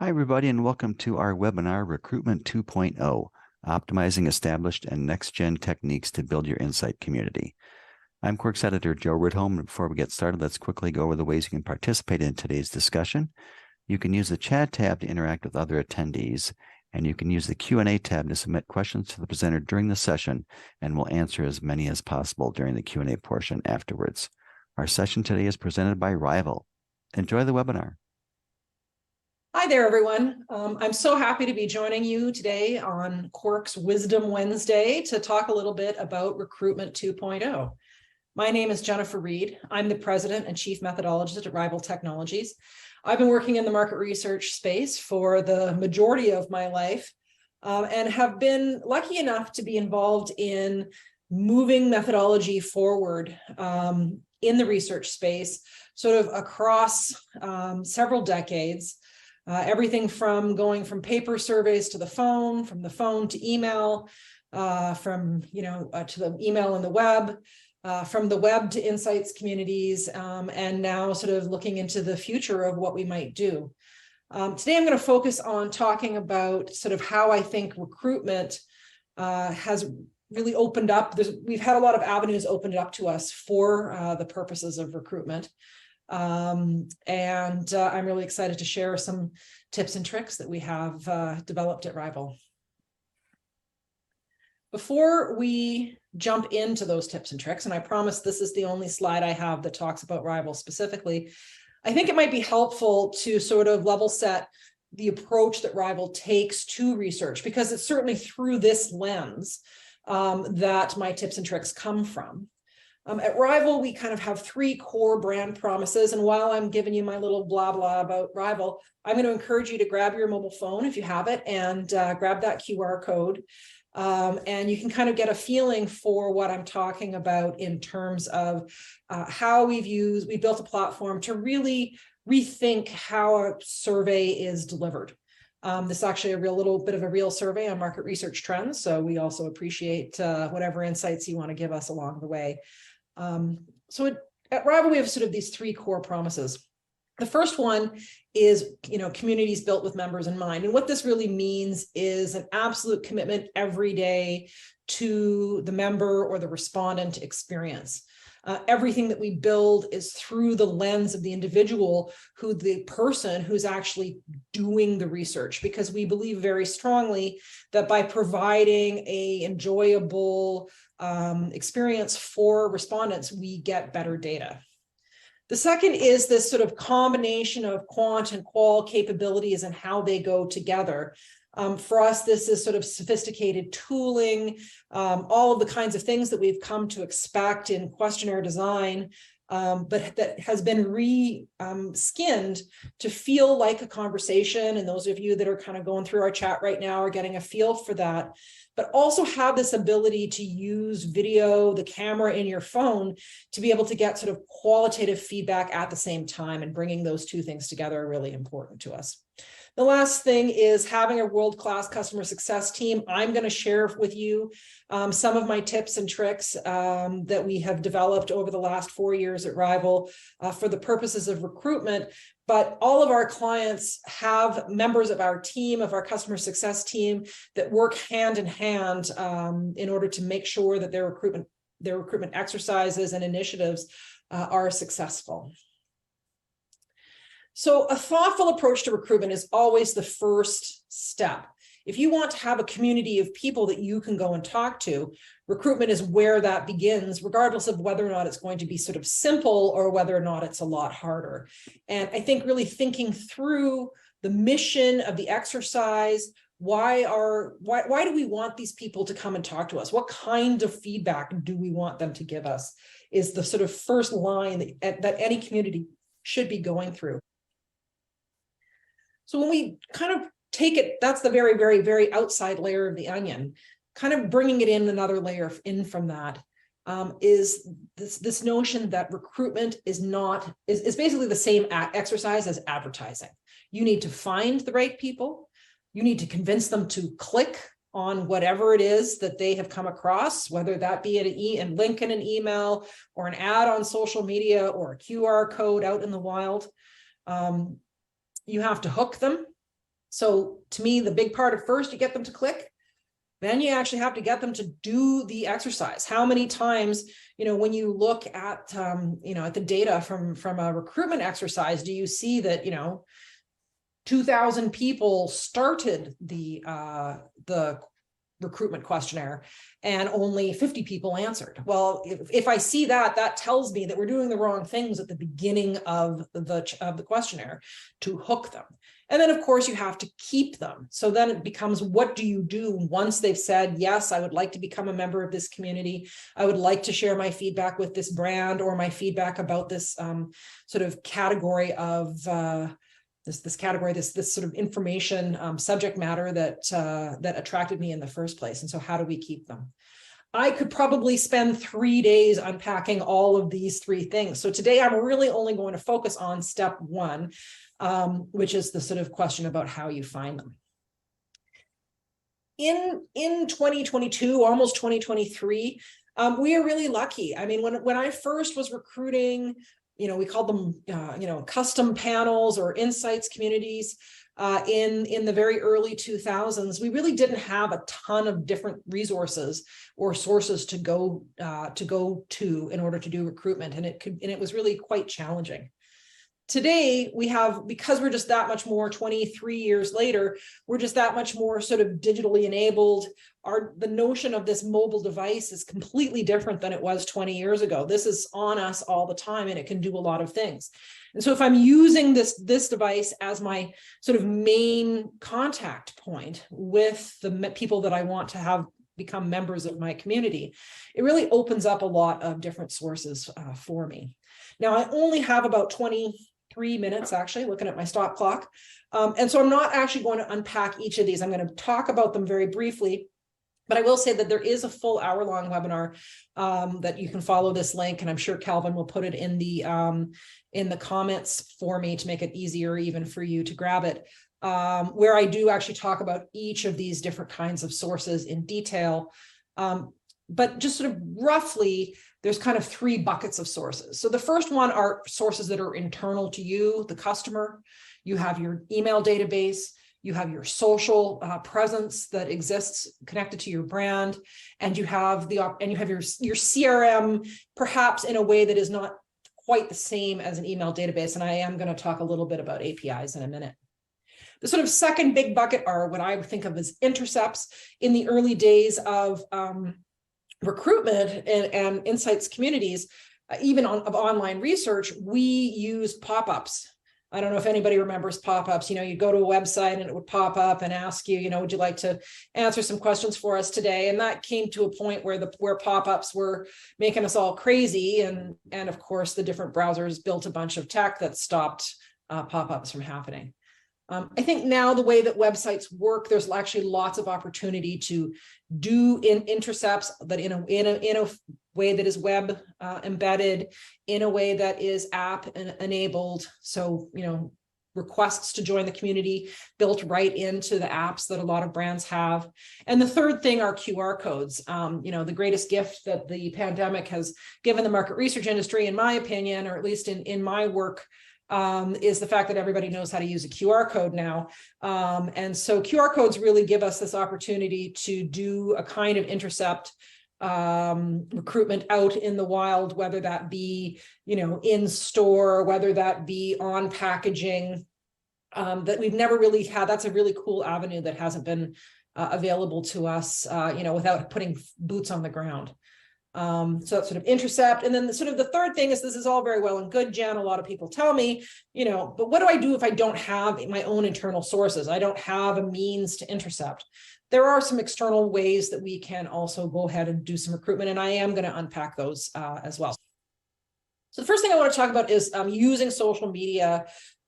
Hi, everybody, and welcome to our webinar, Recruitment 2.0, Optimizing Established and Next-Gen Techniques to Build Your Insight Community. I'm Quirk's editor, Joe Ridholm, and before we get started, let's quickly go over the ways you can participate in today's discussion. You can use the chat tab to interact with other attendees, and you can use the Q&A tab to submit questions to the presenter during the session, and we'll answer as many as possible during the Q&A portion afterwards. Our session today is presented by Rival. Enjoy the webinar. Hi there, everyone. I'm so happy to be joining you today on Quirk's Wisdom Wednesday to talk a little bit about Recruitment 2.0. My name is Jennifer Reid. I'm the President and Chief Methodologist at Rival Technologies. I've been working in the market research space for the majority of my life and have been lucky enough to be involved in moving methodology forward in the research space, sort of across several decades. Everything from going from paper surveys to the phone, from the phone to email, to the email and the web, from the web to insights communities, and now sort of looking into the future of what we might do. Today, I'm going to focus on talking about sort of how I think recruitment has really opened up. We've had a lot of avenues opened up to us for the purposes of recruitment. I'm really excited to share some tips and tricks that we have developed at Rival. Before we jump into those tips and tricks, and I promise this is the only slide I have that talks about Rival specifically, I think it might be helpful to sort of level set the approach that Rival takes to research, because it's certainly through this lens that my tips and tricks come from. At Rival, we kind of have three core brand promises. And while I'm giving you my little blah, blah about Rival, I'm going to encourage you to grab your mobile phone if you have it and grab that QR code. And you can kind of get a feeling for what I'm talking about in terms of how we built a platform to really rethink how a survey is delivered. This is actually a little bit of a real survey on market research trends. So we also appreciate whatever insights you want to give us along the way. So at Rival, we have sort of these three core promises. The first one is, communities built with members in mind. And what this really means is an absolute commitment every day to the member or the respondent experience. Everything that we build is through the lens of the individual, the person who's actually doing the research, because we believe very strongly that by providing an enjoyable experience for respondents, we get better data. The second is this sort of combination of quant and qual capabilities and how they go together. For us, this is sort of sophisticated tooling, all of the kinds of things that we've come to expect in questionnaire design, but that has been re-skinned to feel like a conversation. And those of you that are kind of going through our chat right now are getting a feel for that, but also have this ability to use video, the camera in your phone, to be able to get sort of qualitative feedback at the same time, and bringing those two things together are really important to us. The last thing is having a world-class customer success team. I'm going to share with you some of my tips and tricks that we have developed over the last 4 years at Rival for the purposes of recruitment. But all of our clients have members of our team, of our customer success team, that work hand in hand in order to make sure that their recruitment exercises and initiatives are successful. So a thoughtful approach to recruitment is always the first step. If you want to have a community of people that you can go and talk to, recruitment is where that begins, regardless of whether or not it's going to be sort of simple or whether or not it's a lot harder. And I think really thinking through the mission of the exercise, why do we want these people to come and talk to us? What kind of feedback do we want them to give us, is the sort of first line that any community should be going through. So when we kind of take it, that's the very, very, very outside layer of the onion. Kind of bringing it in another layer in from that is this notion that recruitment is basically the same exercise as advertising. You need to find the right people. You need to convince them to click on whatever it is that they have come across, whether that be a link in an email or an ad on social media or a QR code out in the wild. You have to hook them. So to me, the big part of first, you get them to click. Then you actually have to get them to do the exercise. How many times, when you look at, at the data from a recruitment exercise, do you see that, 2,000 people started the recruitment questionnaire and only 50 people answered? Well, if I see that, that tells me that we're doing the wrong things at the beginning of the questionnaire to hook them. And then, of course, you have to keep them. So then it becomes, what do you do once they've said, yes, I would like to become a member of this community. I would like to share my feedback with this brand, or my feedback about this sort of category of this category, this sort of information subject matter that attracted me in the first place. And so how do we keep them? I could probably spend 3 days unpacking all of these 3 things. So today I'm really only going to focus on step 1, which is the sort of question about how you find them. In 2022, almost 2023, we are really lucky. I mean, when I first was recruiting, we called them, custom panels or insights communities in the very early 2000s, we really didn't have a ton of different resources or sources to go to in order to do recruitment, and it was really quite challenging. Today, we have, because we're just that much more, 23 years later, we're just that much more sort of digitally enabled. The notion of this mobile device is completely different than it was 20 years ago. This is on us all the time, and it can do a lot of things. And so if I'm using this device as my sort of main contact point with the people that I want to have become members of my community, it really opens up a lot of different sources for me. Now, I only have about 23 minutes, actually, looking at my stop clock. And so I'm not actually going to unpack each of these. I'm going to talk about them very briefly. But I will say that there is a full hour-long webinar that you can follow this link, and I'm sure Calvin will put it in the comments for me to make it easier even for you to grab it, where I do actually talk about each of these different kinds of sources in detail. But just sort of roughly, there's kind of 3 buckets of sources. So the first one are sources that are internal to you, the customer. You have your email database, you have your social presence that exists connected to your brand, and you have your CRM, perhaps in a way that is not quite the same as an email database. And I am going to talk a little bit about APIs in a minute. The sort of second big bucket are what I would think of as intercepts. In the early days of recruitment and insights communities, even of online research, we used pop-ups. I don't know if anybody remembers pop-ups. You go to a website and it would pop up and ask you, would you like to answer some questions for us today? And that came to a point where pop-ups were making us all crazy. And of course, the different browsers built a bunch of tech that stopped pop-ups from happening. I think now the way that websites work, there's actually lots of opportunity to do intercepts, but in a way that is web embedded, in a way that is app enabled. So, requests to join the community built right into the apps that a lot of brands have. And the third thing are QR codes. The greatest gift that the pandemic has given the market research industry, in my opinion, or at least in my work, is the fact that everybody knows how to use a QR code now. And so QR codes really give us this opportunity to do a kind of intercept recruitment out in the wild, whether that be, in store, whether that be on packaging, that we've never really had. That's a really cool avenue that hasn't been available to us, without putting boots on the ground. So that's sort of intercept. And then the third thing is, this is all very well and good, Jen. A lot of people tell me, but what do I do if I don't have my own internal sources? I don't have a means to intercept. There are some external ways that we can also go ahead and do some recruitment, and I am going to unpack those as well. So the first thing I want to talk about is using social media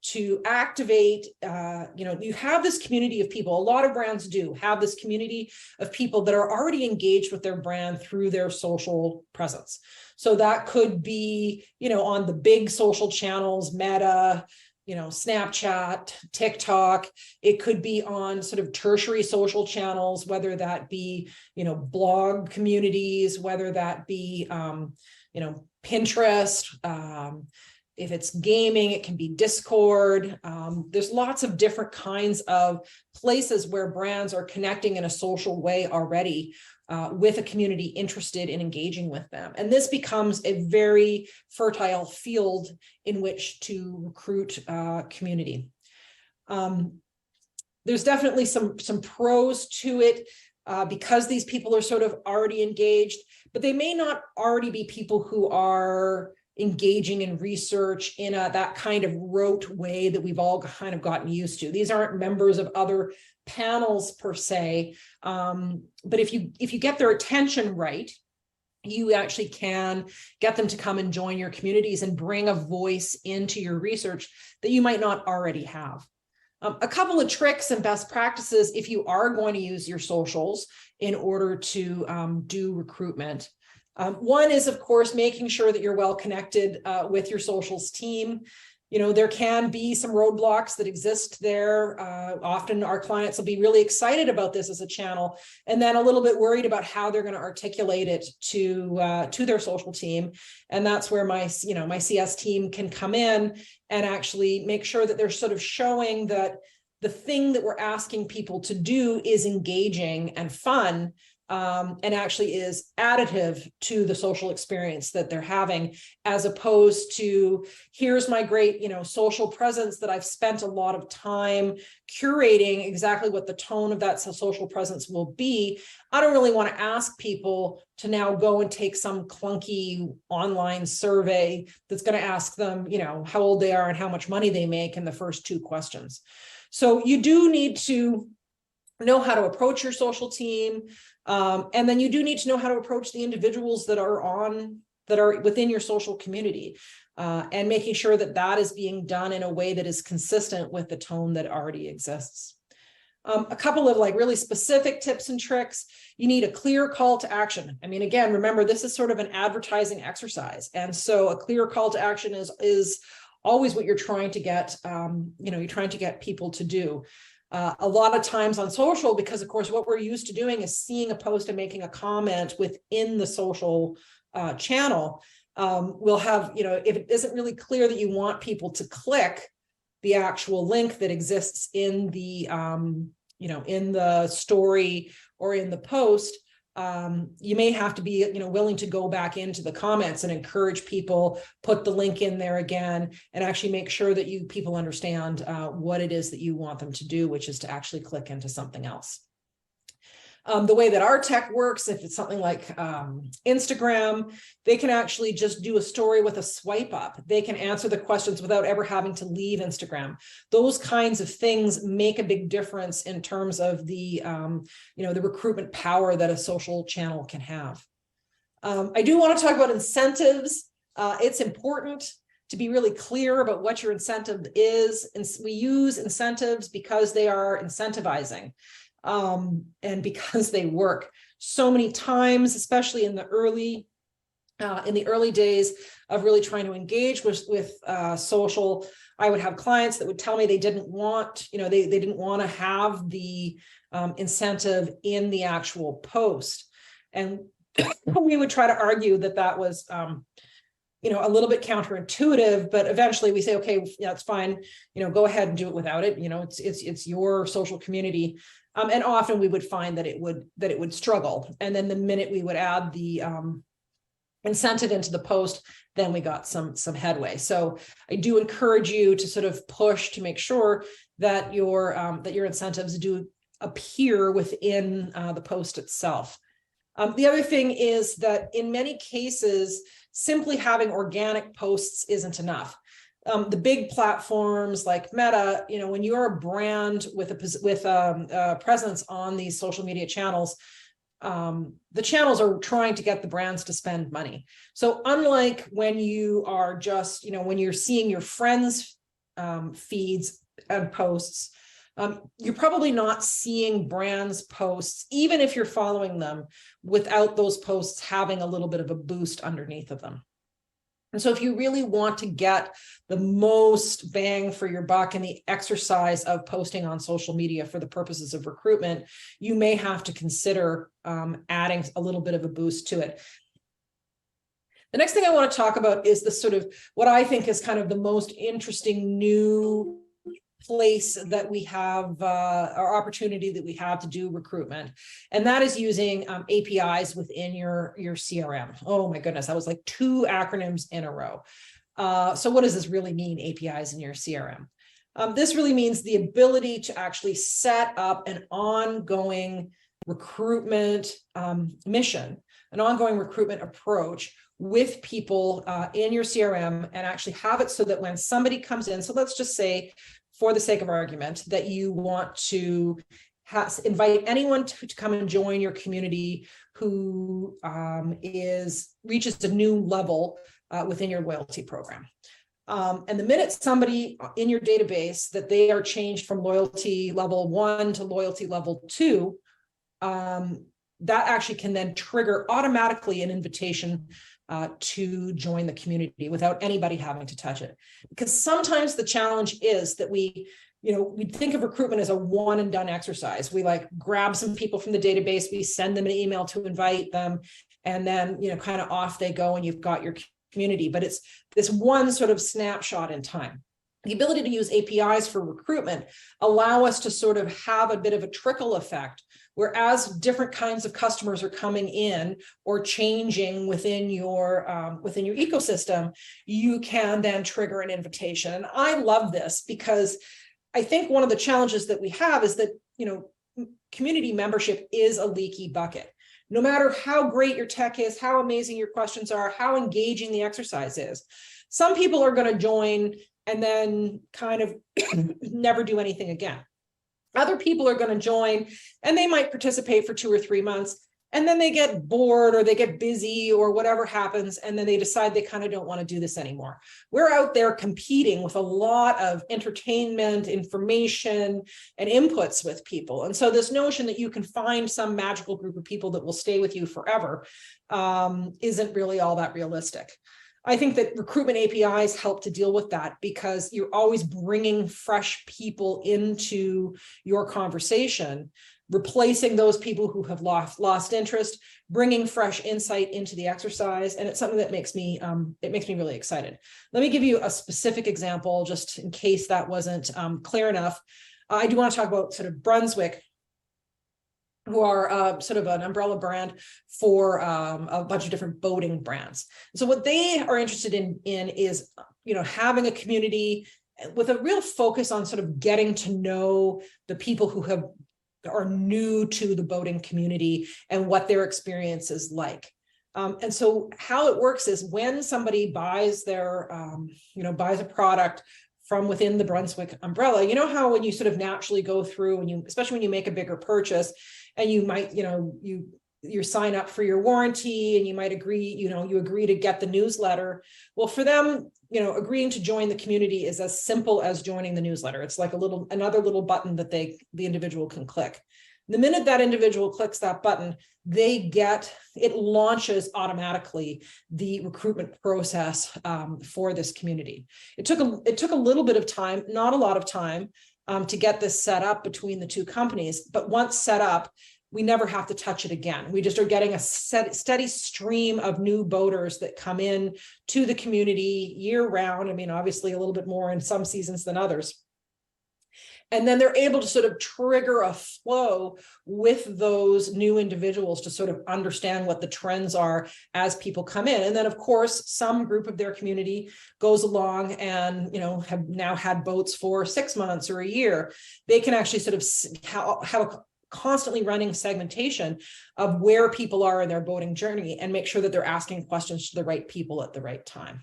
to activate, you have this community of people. A lot of brands do have this community of people that are already engaged with their brand through their social presence. So that could be, on the big social channels, Meta, Snapchat, TikTok. It could be on sort of tertiary social channels, whether that be, blog communities, whether that be, Pinterest, if it's gaming, it can be Discord. There's lots of different kinds of places where brands are connecting in a social way already with a community interested in engaging with them. And this becomes a very fertile field in which to recruit community. There's definitely some pros to it because these people are sort of already engaged, but they may not already be people who are engaging in research in that kind of rote way that we've all kind of gotten used to. These aren't members of other panels per se, but if you get their attention right, you actually can get them to come and join your communities and bring a voice into your research that you might not already have. A couple of tricks and best practices if you are going to use your socials in order to do recruitment. One is, of course, making sure that you're well connected with your socials team. You know, there can be some roadblocks that exist there. Often our clients will be really excited about this as a channel and then a little bit worried about how they're going to articulate it to their social team. And that's where my CS team can come in and actually make sure that they're sort of showing that the thing that we're asking people to do is engaging and fun, and actually is additive to the social experience that they're having, as opposed to, here's my great, social presence that I've spent a lot of time curating exactly what the tone of that social presence will be. I don't really want to ask people to now go and take some clunky online survey that's going to ask them, how old they are and how much money they make in the first 2 questions. So you do need to know how to approach your social team. And then you do need to know how to approach the individuals that are within your social community, and making sure that that is being done in a way that is consistent with the tone that already exists. A couple of really specific tips and tricks. You need a clear call to action. I mean, again, remember, this is sort of an advertising exercise. And so a clear call to action is always what you're trying to get, you're trying to get people to do. A lot of times on social, because of course, what we're used to doing is seeing a post and making a comment within the social channel. We'll have, if it isn't really clear that you want people to click the actual link that exists in the, in the story or in the post, you may have to be, willing to go back into the comments and encourage people, put the link in there again, and actually make sure that people understand what it is that you want them to do, which is to actually click into something else. The way that our tech works, if it's something like Instagram, they can actually just do a story with a swipe up. They can answer the questions without ever having to leave Instagram. Those kinds of things make a big difference in terms of the, the recruitment power that a social channel can have. I do want to talk about incentives. It's important to be really clear about what your incentive is. And we use incentives because they are incentivizing. And because they work so many times, especially in the early days of really trying to engage with social, I would have clients that would tell me they didn't want, they didn't want to have the incentive in the actual post. And we would try to argue that was, a little bit counterintuitive, but eventually we say, okay, yeah, it's fine. Go ahead and do it without it. It's your social community. And often we would find that it would struggle. And then the minute we would add the incentive into the post, then we got some headway. So I do encourage you to sort of push to make sure that your incentives do appear within the post itself. The other thing is that in many cases, simply having organic posts isn't enough. The big platforms like Meta, when you're a brand with a presence on these social media channels, the channels are trying to get the brands to spend money. So unlike when you are just, when you're seeing your friends' feeds and posts, you're probably not seeing brands' posts, even if you're following them, without those posts having a little bit of a boost underneath of them. And so if you really want to get the most bang for your buck in the exercise of posting on social media for the purposes of recruitment, you may have to consider adding a little bit of a boost to it. The next thing I want to talk about is the sort of what I think is kind of the most interesting new place that we have, our opportunity that we have to do recruitment. And that is using APIs within your CRM. Oh my goodness, that was like 2 acronyms in a row. So what does this really mean, APIs in your CRM? This really means the ability to actually set up an ongoing recruitment mission, an ongoing recruitment approach with people in your CRM, and actually have it so that when somebody comes in, so let's just say, for the sake of argument, that you want to invite anyone to come and join your community who reaches a new level within your loyalty program. And the minute somebody in your database that they are changed from loyalty level 1 to loyalty level 2, that actually can then trigger automatically an invitation to join the community without anybody having to touch it. Because sometimes the challenge is that we think of recruitment as a one and done exercise. We like grab some people from the database, we send them an email to invite them, and then, kind of off they go and you've got your community. But it's this one sort of snapshot in time. The ability to use APIs for recruitment allow us to sort of have a bit of a trickle effect, whereas different kinds of customers are coming in or changing within your ecosystem, you can then trigger an invitation. I love this because I think one of the challenges that we have is that, community membership is a leaky bucket. No matter how great your tech is, how amazing your questions are, how engaging the exercise is, some people are going to join and then kind of never do anything again. Other people are going to join and they might participate for 2 or 3 months, and then they get bored or they get busy or whatever happens, and then they decide they kind of don't want to do this anymore. We're out there competing with a lot of entertainment, information, and inputs with people. And so this notion that you can find some magical group of people that will stay with you forever isn't really all that realistic. I think that recruitment APIs help to deal with that because you're always bringing fresh people into your conversation, replacing those people who have lost interest, bringing fresh insight into the exercise. And it's something that makes me really excited. Let me give you a specific example, just in case that wasn't clear enough. I do want to talk about sort of BRUNSWICK, who are sort of an umbrella brand for a bunch of different boating brands. So what they are interested in is, having a community with a real focus on sort of getting to know the people who are new to the boating community and what their experience is like. And so how it works is when somebody buys buys a product from within the BRUNSWICK umbrella, you know how when you sort of naturally go through and especially when you make a bigger purchase, and you might, you sign up for your warranty and you might agree, you agree to get the newsletter. Well, for them, agreeing to join the community is as simple as joining the newsletter. It's like another little button that the individual can click. The minute that individual clicks that button, it launches automatically the recruitment process for this community. It took a little bit of time, not a lot of time, to get this set up between the 2 companies. But once set up, we never have to touch it again. We just are getting a steady stream of new boaters that come in to the community year round. I mean, obviously a little bit more in some seasons than others. And then they're able to sort of trigger a flow with those new individuals to sort of understand what the trends are as people come in. And then, of course, some group of their community goes along and, have now had boats for 6 months or a year. They can actually sort of have a constantly running segmentation of where people are in their boating journey and make sure that they're asking questions to the right people at the right time.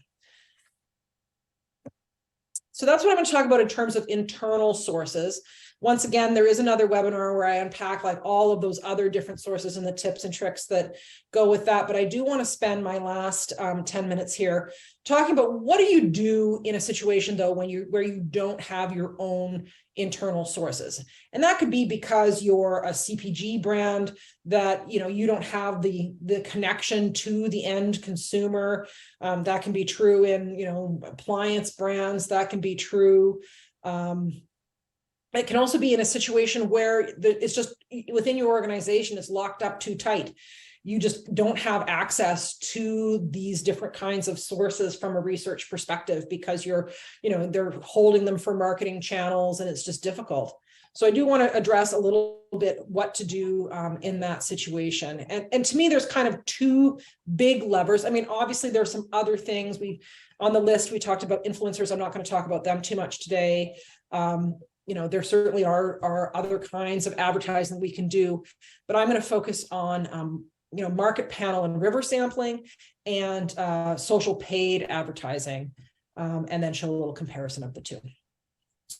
So that's what I'm going to talk about in terms of internal sources. Once again, there is another webinar where I unpack like all of those other different sources and the tips and tricks that go with that. But I do want to spend my last 10 minutes here talking about what do you do in a situation, though, where you don't have your own internal sources. And that could be because you're a CPG brand that, you don't have the connection to the end consumer. That can be true in, appliance brands. That can be true. It can also be in a situation where it's just within your organization, it's locked up too tight. you just don't have access to these different kinds of sources from a research perspective because they're holding them for marketing channels and it's just difficult. So I do want to address a little bit what to do in that situation. And to me, there's kind of two big levers. I mean, obviously there's some other things on the list. We talked about influencers. I'm not going to talk about them too much today. There certainly are other kinds of advertising we can do, but I'm going to focus on, market panel and river sampling and social paid advertising, and then show a little comparison of the two.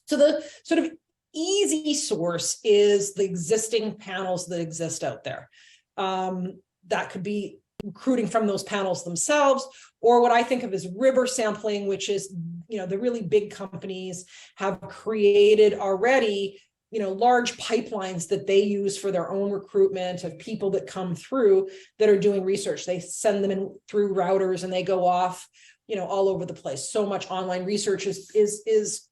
So the sort of easy source is the existing panels that exist out there. That could be recruiting from those panels themselves, or what I think of as river sampling, which is, the really big companies have created already, large pipelines that they use for their own recruitment of people that come through that are doing research. They send them in through routers and they go off, all over the place. So much online research is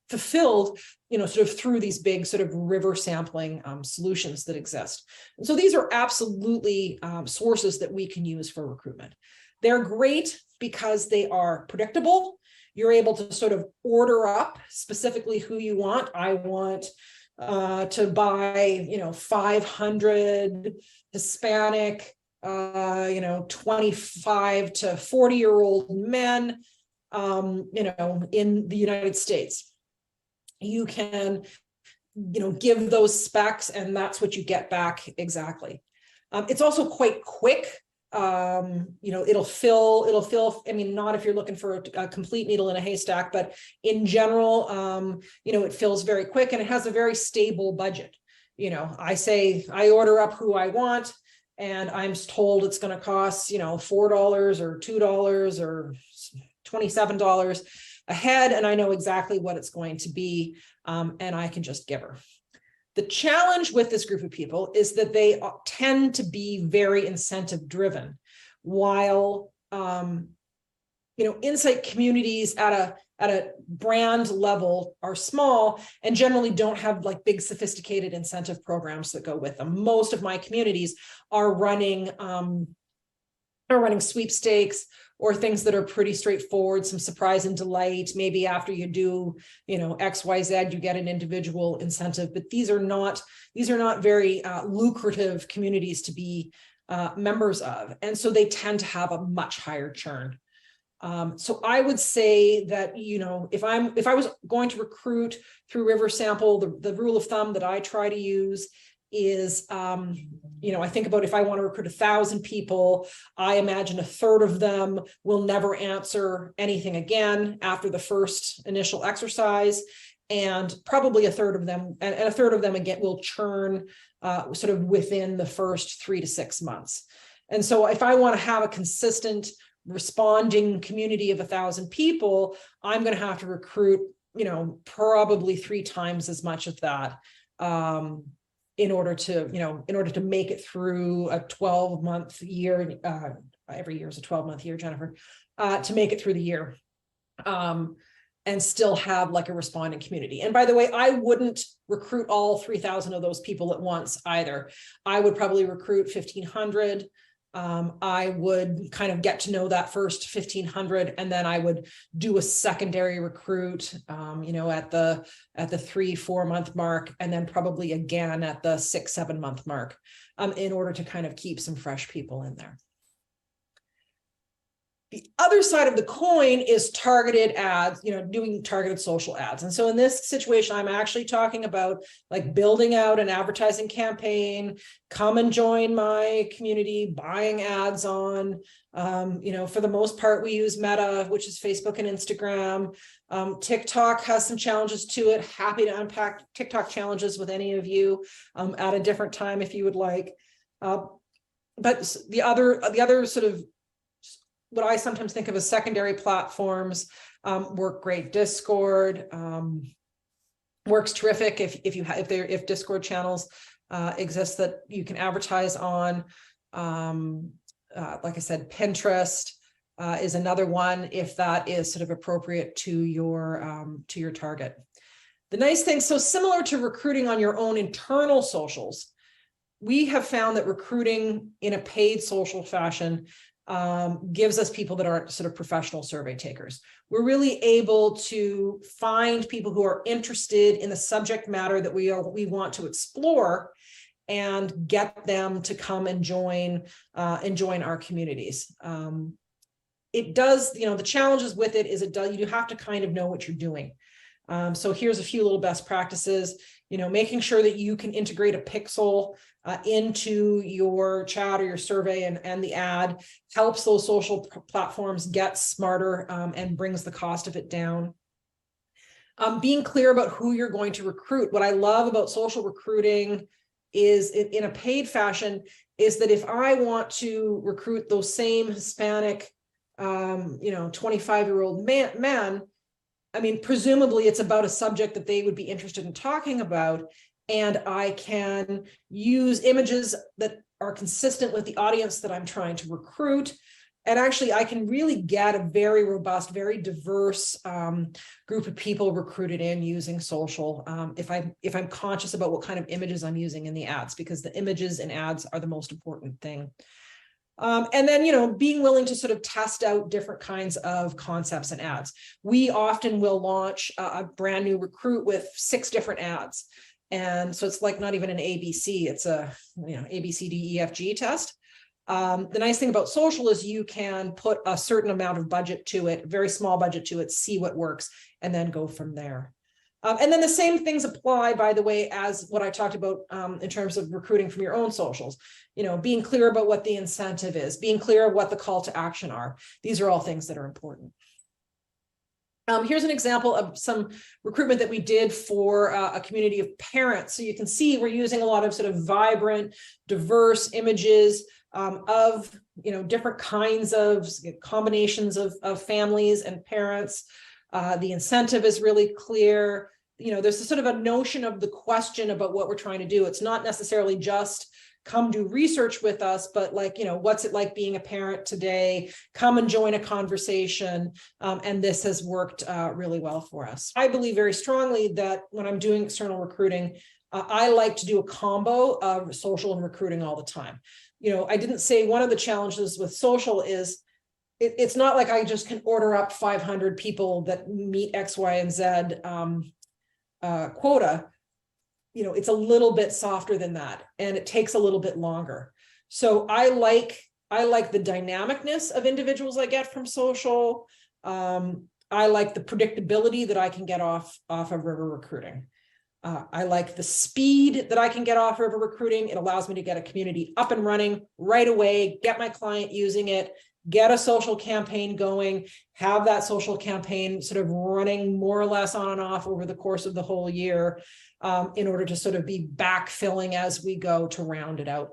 fulfilled, sort of through these big sort of river sampling solutions that exist. And so these are absolutely sources that we can use for recruitment. They're great because they are predictable. You're able to sort of order up specifically who you want. I want to buy, 500 Hispanic, 25 to 40-year-old men, in the United States. You can, give those specs and that's what you get back exactly. It's also quite quick. It'll fill, I mean, not if you're looking for a complete needle in a haystack, but in general, it fills very quick and it has a very stable budget. I order up who I want and I'm told it's going to cost, $4 or $2 or $27 a head. And I know exactly what it's going to be. And I can just give her. The challenge with this group of people is that they tend to be very incentive driven, while insight communities at a brand level are small and generally don't have like big sophisticated incentive programs that go with them. Most of my communities are running sweepstakes or things that are pretty straightforward, some surprise and delight. Maybe after you do, XYZ, you get an individual incentive, but these are not very lucrative communities to be members of. And so they tend to have a much higher churn. So I would say that, if I was going to recruit through River Sample, the rule of thumb that I try to use is, I think about if I want to recruit 1,000 people, I imagine a third of them will never answer anything again after the first initial exercise. And probably a third of them again will churn sort of within the first 3 to 6 months. And so if I want to have a consistent responding community of 1,000 people, I'm going to have to recruit, probably 3 times as much of that. In order to make it through a 12-month year, every year is a 12-month year, Jennifer, to make it through the year, and still have like a responding community. And by the way, I wouldn't recruit all 3,000 of those people at once either. I would probably recruit 1,500. I would kind of get to know that first 1,500, and then I would do a secondary recruit, at the 3-4 month mark, and then probably again at the 6-7 month mark, in order to kind of keep some fresh people in there. The other side of the coin is targeted ads, doing targeted social ads. And so in this situation, I'm actually talking about like building out an advertising campaign, come and join my community, buying ads on, for the most part, we use Meta, which is Facebook and Instagram. TikTok has some challenges to it. Happy to unpack TikTok challenges with any of you at a different time if you would like. But the other sort of what I sometimes think of as secondary platforms work great. Discord works terrific if Discord channels exist that you can advertise on. Like I said, Pinterest is another one if that is sort of appropriate to your target. The nice thing, so similar to recruiting on your own internal socials, we have found that recruiting in a paid social fashion gives us people that aren't sort of professional survey takers. We're really able to find people who are interested in the subject matter that we want to explore, and get them to come and join our communities. It does, the challenges with it is you have to kind of know what you're doing. So here's a few little best practices, making sure that you can integrate a pixel into your chat or your survey, and the ad helps those social platforms get smarter and brings the cost of it down. Being clear about who you're going to recruit. What I love about social recruiting is in a paid fashion is that if I want to recruit those same Hispanic 25-year-old man, I mean, presumably it's about a subject that they would be interested in talking about, and I can use images that are consistent with the audience that I'm trying to recruit. And actually, I can really get a very robust, very diverse group of people recruited in using social. If I'm conscious about what kind of images I'm using in the ads, because the images in ads are the most important thing. And then, being willing to sort of test out different kinds of concepts and ads. We often will launch a brand new recruit with 6 different ads. And so it's like not even an ABC, it's a ABCDEFG test. The nice thing about social is you can put a certain amount of budget to it, very small budget to it, see what works, and then go from there. And then the same things apply, by the way, as what I talked about in terms of recruiting from your own socials. Being clear about what the incentive is, being clear of what the call to action are. These are all things that are important. Here's an example of some recruitment that we did for a community of parents. So you can see we're using a lot of sort of vibrant, diverse images of different kinds of combinations of families and parents. The incentive is really clear. There's a sort of a notion of the question about what we're trying to do. It's not necessarily just come do research with us, but what's it like being a parent today? Come and join a conversation. And this has worked really well for us. I believe very strongly that when I'm doing external recruiting, I like to do a combo of social and recruiting all the time. I didn't say one of the challenges with social is it's not like I just can order up 500 people that meet X, Y, and Z quota. It's a little bit softer than that, and it takes a little bit longer. So I like the dynamicness of individuals I get from social. I like the predictability that I can get off of River Recruiting. I like the speed that I can get off River Recruiting. It allows me to get a community up and running right away, get my client using it, get a social campaign going, have that social campaign sort of running more or less on and off over the course of the whole year in order to sort of be backfilling as we go to round it out.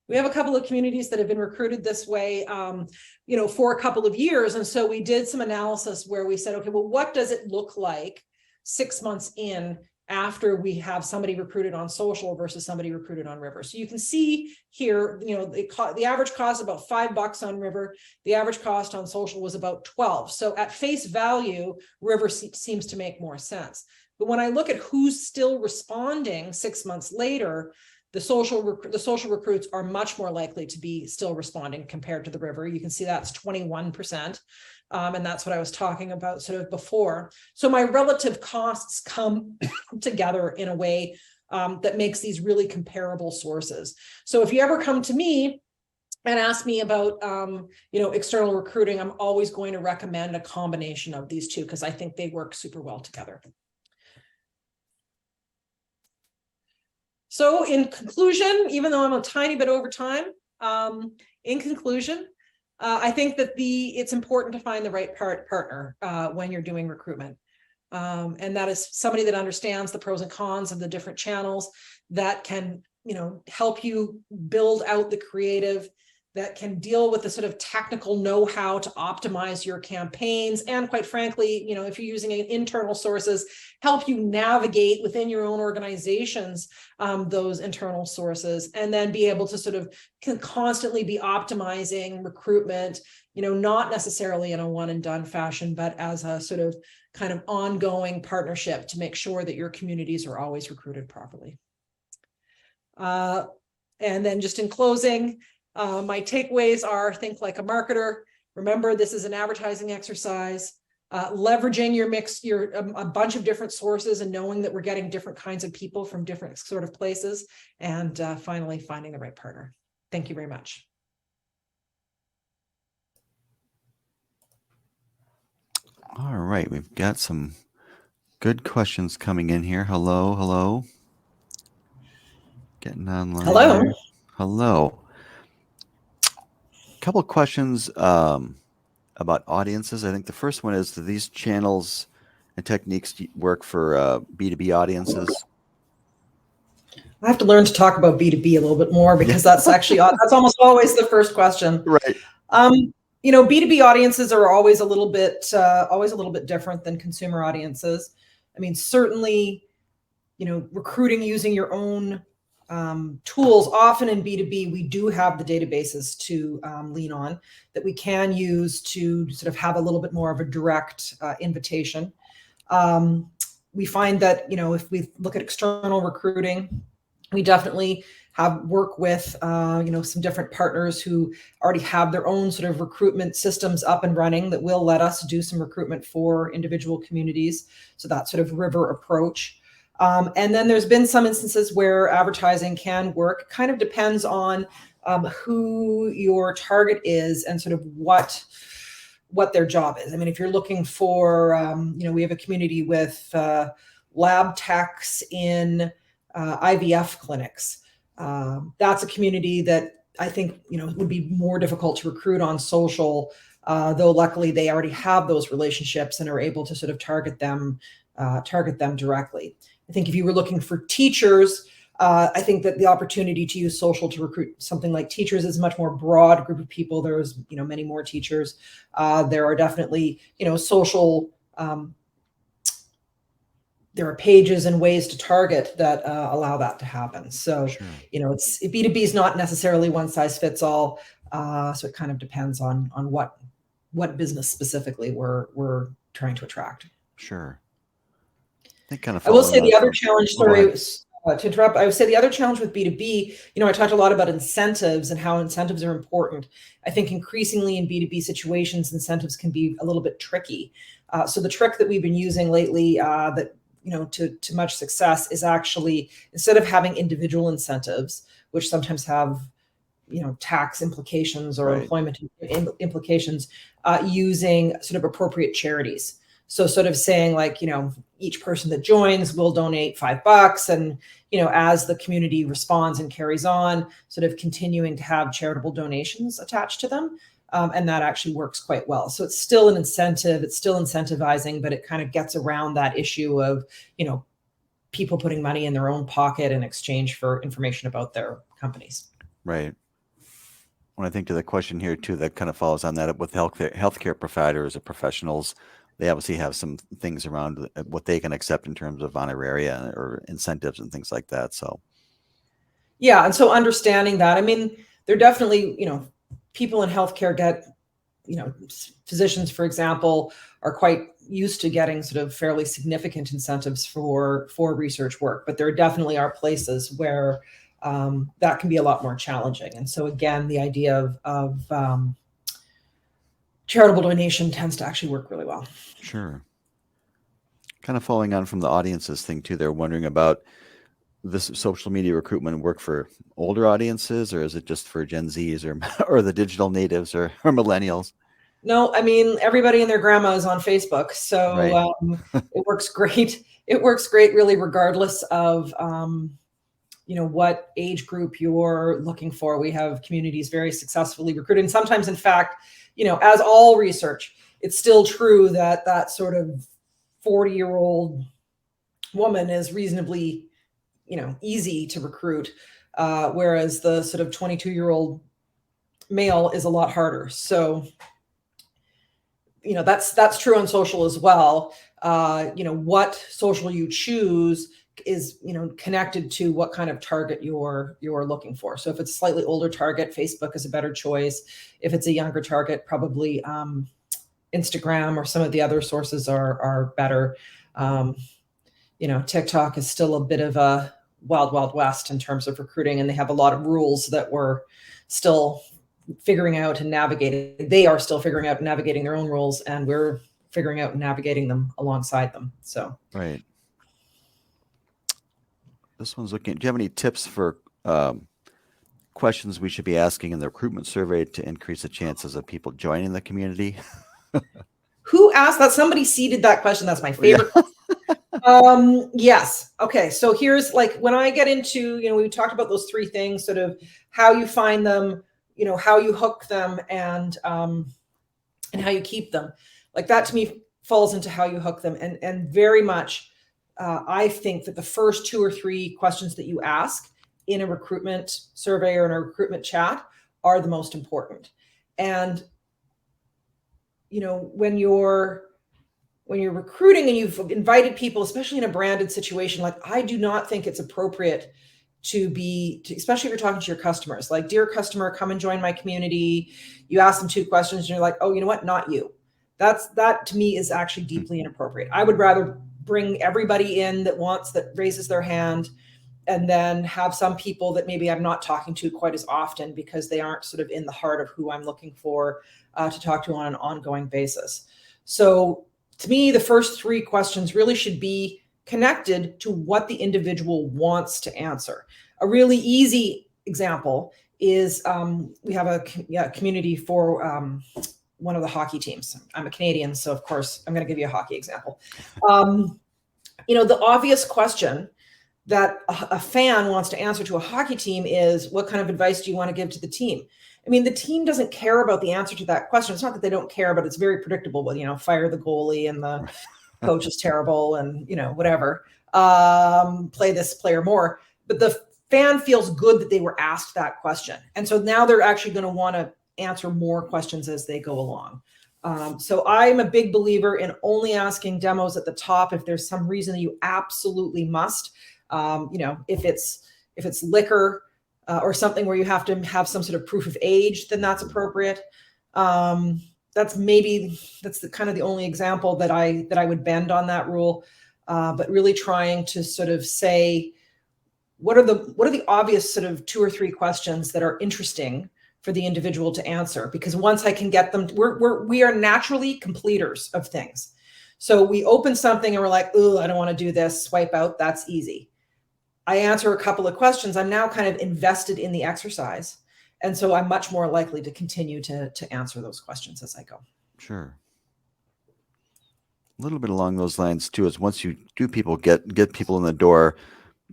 We have a couple of communities that have been recruited this way, for a couple of years. And so we did some analysis where we said, okay, well, what does it look like 6 months in after we have somebody recruited on social versus somebody recruited on River? So you can see here, the average cost is about $5 on River. The average cost on social was about 12. So at face value, River seems to make more sense. But when I look at who's still responding 6 months later, the social recruits are much more likely to be still responding compared to the River. You can see that's 21%. And that's what I was talking about sort of before. So my relative costs come together in a way that makes these really comparable sources. So if you ever come to me and ask me about, external recruiting, I'm always going to recommend a combination of these two because I think they work super well together. So in conclusion, even though I'm a tiny bit over time, in conclusion, I think that it's important to find the right partner when you're doing recruitment. And that is somebody that understands the pros and cons of the different channels, that can, help you build out the creative, that can deal with the sort of technical know-how to optimize your campaigns. And quite frankly, if you're using internal sources, help you navigate within your own organizations, those internal sources, and then be able to sort of constantly be optimizing recruitment, not necessarily in a one and done fashion, but as a sort of kind of ongoing partnership to make sure that your communities are always recruited properly. And then just in closing, my takeaways are think like a marketer. Remember, this is an advertising exercise. Leveraging a bunch of different sources and knowing that we're getting different kinds of people from different sort of places. And finally, finding the right partner. Thank you very much. All right, we've got some good questions coming in here. Hello, hello. Getting online. Hello. Here. Hello. A couple of questions about audiences. I think the first one is, do these channels and techniques work for B2B audiences? I have to learn to talk about B2B a little bit more, because that's actually, that's almost always the first question. Right. You know, B2B audiences are always a little bit different than consumer audiences. I mean, certainly, you know, recruiting using your own tools, often in B2B, we do have the databases to lean on that we can use to sort of have a little bit more of a direct invitation. We find that, you know, if we look at external recruiting, we definitely have work with, you know, some different partners who already have their own sort of recruitment systems up and running that will let us do some recruitment for individual communities. So that sort of river approach. And then there's been some instances where advertising can work. It kind of depends on who your target is and sort of what their job is. I mean, if you're looking for, you know, we have a community with lab techs in IVF clinics. That's a community that I think, you know, would be more difficult to recruit on social, though luckily they already have those relationships and are able to sort of target them directly. I think if you were looking for teachers, I think that the opportunity to use social to recruit something like teachers is a much more broad group of people. There's, you know, many more teachers. There are definitely, you know, social, there are pages and ways to target that allow that to happen. So, Sure. You know, B2B is not necessarily one size fits all. So it kind of depends on what business specifically we're trying to attract. Sure. Kind of I will say the other challenge, sorry, to interrupt, I would say the other challenge with B2B, you know, I talked a lot about incentives and how incentives are important. I think increasingly in B2B situations, incentives can be a little bit tricky. So the trick that we've been using lately that, you know, to much success is actually, instead of having individual incentives, which sometimes have, you know, tax implications or right. employment implications, using sort of appropriate charities. So sort of saying like, you know, each person that joins will donate $5, and, you know, as the community responds and carries on, sort of continuing to have charitable donations attached to them. And that actually works quite well. So it's still an incentive, it's still incentivizing, but it kind of gets around that issue of, you know, people putting money in their own pocket in exchange for information about their companies. Right. When I think to the question here too, that kind of follows on that with healthcare providers or professionals, they obviously have some things around what they can accept in terms of honoraria or incentives and things like that. So, yeah. And so understanding that, I mean, they're definitely, you know, people in healthcare get, you know, physicians, for example, are quite used to getting sort of fairly significant incentives for research work, but there definitely are places where that can be a lot more challenging. And so again, the idea of charitable donation tends to actually work really well. Sure. Kind of following on from the audiences thing too, they're wondering about this social media recruitment work for older audiences, or is it just for Gen Zs or the digital natives or millennials? No, I mean, everybody and their grandma is on Facebook. So right. It works great. It works great really regardless of, you know, what age group you're looking for. We have communities very successfully recruited. And sometimes, in fact, you know, as all research, it's still true that that sort of 40-year-old woman is reasonably, you know, easy to recruit, whereas the sort of 22-year-old male is a lot harder. So, you know, that's true on social as well. You know, what social you choose is, you know, connected to what kind of target you're looking for. So if it's a slightly older target, Facebook is a better choice. If it's a younger target, probably Instagram or some of the other sources are better. You know, TikTok is still a bit of a wild, wild west in terms of recruiting, and they have a lot of rules that we're still figuring out and navigating. They are still figuring out and navigating their own rules, and we're figuring out and navigating them alongside them. So, right. This one's looking, do you have any tips for questions we should be asking in the recruitment survey to increase the chances of people joining the community? who asked that? Somebody seeded that question. That's my favorite. Yes. Okay. So here's like, when I get into, we talked about those three things, sort of how you find them, how you hook them, and how you keep them. Like that to me falls into how you hook them. And very much, I think that the first 2 or 3 questions that you ask in a recruitment survey or in a recruitment chat are the most important. And, when you're recruiting and you've invited people, especially in a branded situation, like I do not think it's appropriate especially if you're talking to your customers, like, dear customer, come and join my community. You ask them 2 questions and you're like, oh, you know what? Not you. That to me is actually deeply inappropriate. I would rather bring everybody in that raises their hand, and then have some people that maybe I'm not talking to quite as often because they aren't sort of in the heart of who I'm looking for to talk to on an ongoing basis. So to me, the first 3 questions really should be connected to what the individual wants to answer. A really easy example is we have a community for one of the hockey teams. I'm a Canadian, so of course I'm going to give you a hockey example. The obvious question that a fan wants to answer to a hockey team is, what kind of advice do you want to give to the team? I mean, the team doesn't care about the answer to that question. It's not that they don't care, but it's very predictable. Well, fire the goalie, and the coach is terrible, and whatever. Play this player more. But the fan feels good that they were asked that question, and so now they're actually going to want to answer more questions as they go along. So I'm a big believer in only asking demos at the top if there's some reason that you absolutely must. If it's liquor or something where you have to have some sort of proof of age, then that's appropriate. That's the only example that I would bend on that rule. But really trying to sort of say, what are the obvious sort of 2 or 3 questions that are interesting for the individual to answer? Because once I can get them, we are naturally completers of things. So we open something and we're like, oh, I don't want to do this, swipe out, that's easy. I answer a couple of questions, I'm now kind of invested in the exercise. And so I'm much more likely to continue to answer those questions as I go. Sure. A little bit along those lines too, is once you do get people in the door,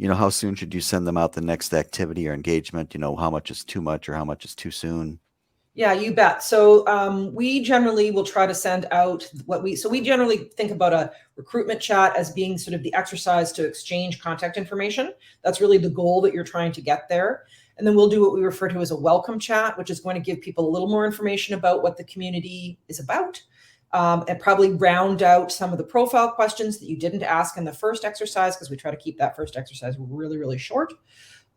how soon should you send them out the next activity or engagement? How much is too much or how much is too soon? Yeah, you bet. So we generally will try to send out we generally think about a recruitment chat as being sort of the exercise to exchange contact information. That's really the goal that you're trying to get there. And then we'll do what we refer to as a welcome chat, which is going to give people a little more information about what the community is about, and probably round out some of the profile questions that you didn't ask in the first exercise, because we try to keep that first exercise really, really short.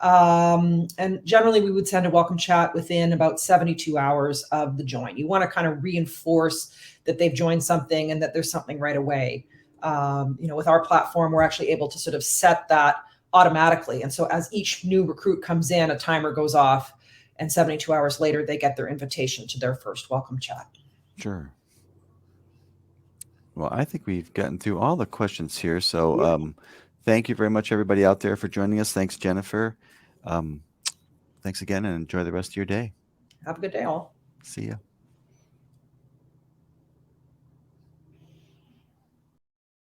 And generally we would send a welcome chat within about 72 hours of the join. You want to kind of reinforce that they've joined something and that there's something right away. With our platform, we're actually able to sort of set that automatically. And so as each new recruit comes in, a timer goes off, and 72 hours later, they get their invitation to their first welcome chat. Sure. Well, I think we've gotten through all the questions here. So thank you very much, everybody out there, for joining us. Thanks, Jennifer. Thanks again, and enjoy the rest of your day. Have a good day, all. See ya.